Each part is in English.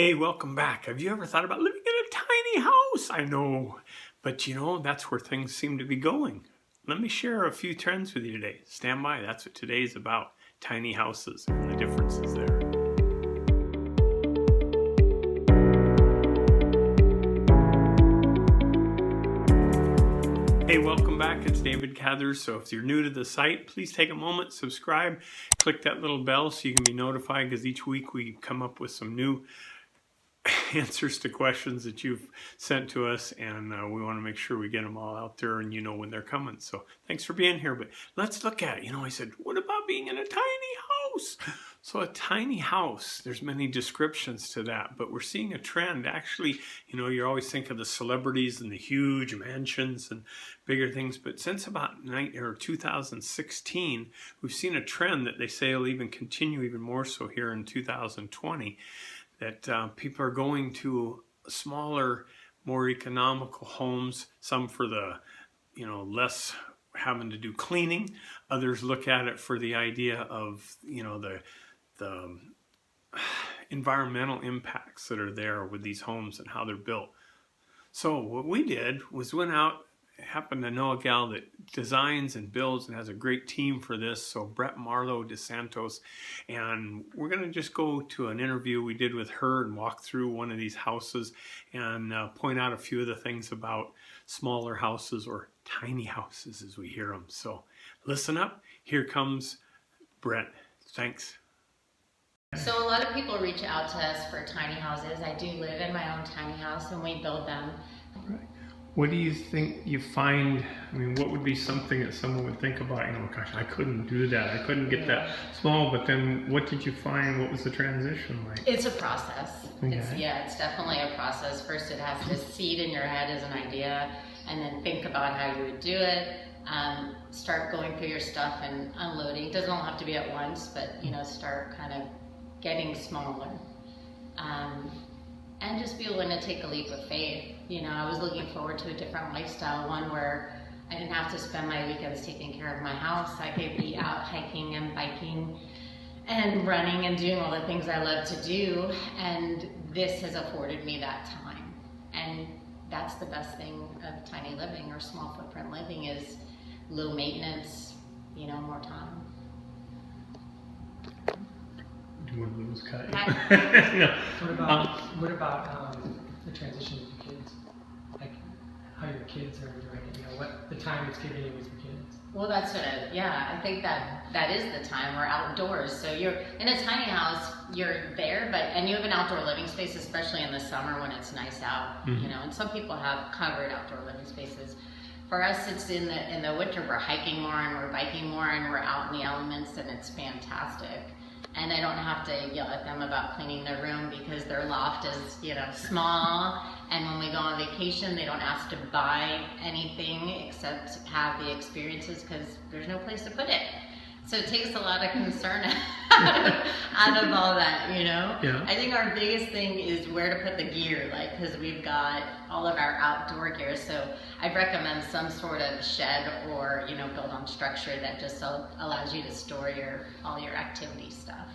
Hey, welcome back. Have you ever thought about living in a tiny house? I know, but that's where things seem to be going. Let me share a few trends with you today. Stand by, that's what today's about. Tiny houses and the differences there. Hey, welcome back. It's David Cathers. So if you're new to the site, please take a moment, subscribe, click that little bell so you can be notified, because each week we come up with some new answers to questions that you've sent to us, and we want to make sure we get them all out there and when they're coming. So thanks for being here. But let's look at it. I said, what about being in a tiny house? So a tiny house, there's many descriptions to that, but we're seeing a trend. Actually, you always think of the celebrities and the huge mansions and bigger things, but since about 2016, we've seen a trend that they say will even continue even more so here in 2020. That people are going to smaller, more economical homes, some for the, less having to do cleaning. Others look at it for the idea of, the environmental impacts that are there with these homes and how they're built. So what we did was went out, happened to know a gal that designs and builds and has a great team for this. So Brett Marlowe DeSantos, and we're going to just go to an interview we did with her and walk through one of these houses and point out a few of the things about smaller houses, or tiny houses as we hear them. So listen up. Here comes Brett. Thanks. So a lot of people reach out to us for tiny houses. I do live in my own tiny house and we build them. Right. What do you think you find? What would be something that someone would think about? Gosh, I couldn't do that. I couldn't get that small. But then what did you find? What was the transition like? It's a process. Okay. It's definitely a process. First, it has to seed in your head as an idea, and then think about how you would do it. Start going through your stuff and unloading. It doesn't all have to be at once, but start kind of getting smaller. And just be willing to take a leap of faith. I was looking forward to a different lifestyle, one where I didn't have to spend my weekends taking care of my house. I could be out hiking and biking and running and doing all the things I love to do. And this has afforded me that time. And that's the best thing of tiny living or small footprint living, is low maintenance, more time. One was cut. No. What about the transition with your kids? Like how your kids are doing it, what the time it's giving you with your kids? Well, that's I think that is the time. We're outdoors. So you're in a tiny house, you're there, and you have an outdoor living space, especially in the summer when it's nice out, and some people have covered outdoor living spaces. For us, it's in the winter, we're hiking more and we're biking more and we're out in the elements, and it's fantastic. And I don't have to yell at them about cleaning their room because their loft is, small. And when we go on vacation, they don't ask to buy anything except have the experiences, because there's no place to put it. So it takes a lot of concern out of all that, Yeah. I think our biggest thing is where to put the gear, because we've got all of our outdoor gear. So I'd recommend some sort of shed or, build on structure that just allows you to store all your activity stuff.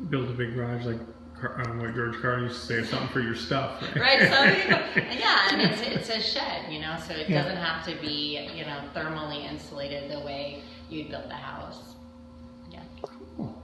Build a big garage like what George Carlin used to say, something for your stuff. Right, some people, and it's a shed, so it doesn't have to be, thermally insulated the way you'd build a house. Yeah. Cool.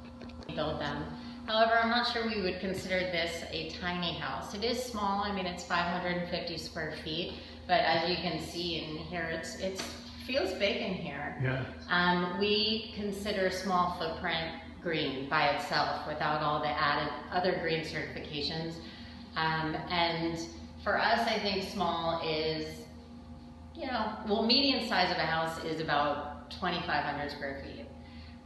Build them. However, I'm not sure we would consider this a tiny house. It is small. It's 550 square feet, but as you can see in here, it feels big in here. Yeah. We consider small footprint green by itself without all the added other green certifications. And for us, I think small is, median size of a house is about 2,500 square feet.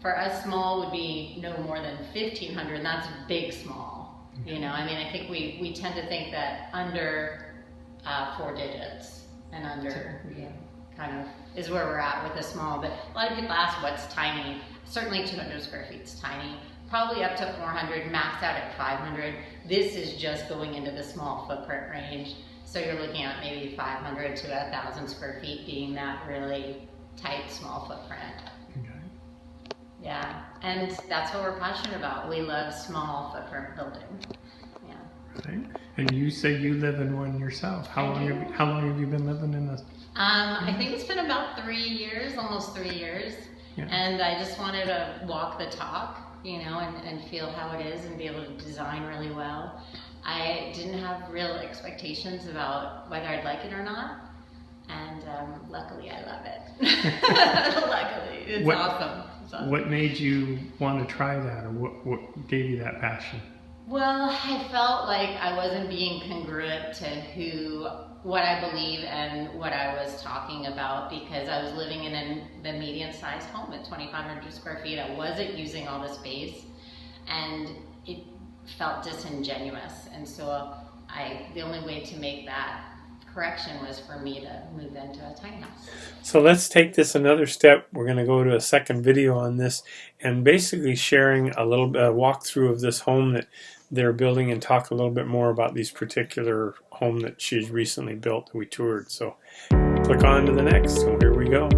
For us, small would be no more than 1,500, and that's big small. I think we tend to think that under 4 digits and under kind of is where we're at with the small. But a lot of people ask what's tiny. Certainly 200 square feet is tiny. Probably up to 400, maxed out at 500. This is just going into the small footprint range. So you're looking at maybe 500 to 1,000 square feet being that really tight, small footprint. Yeah, and that's what we're passionate about. We love small footprint building. Yeah. Right. And you say you live in one yourself. How long have you been living in this? I think it's been about 3 years, almost 3 years. Yeah. And I just wanted to walk the talk, you know, and feel how it is and be able to design really well. I didn't have real expectations about whether I'd like it or not. And luckily I love it. Luckily, it's awesome. It's awesome. What made you want to try that, or what gave you that passion? Well, I felt like I wasn't being congruent to what I believe and what I was talking about, because I was living in the medium-sized home at 2,500 square feet. I wasn't using all the space, and it felt disingenuous. And so the only way to make that correction was for me to move into a tiny house. So let's take this another step. We're going to go to a second video on this, and basically sharing a little bit, a walkthrough of this home that they're building, and talk a little bit more about these particular home that she's recently built that we toured. So click on to the next, and here we go.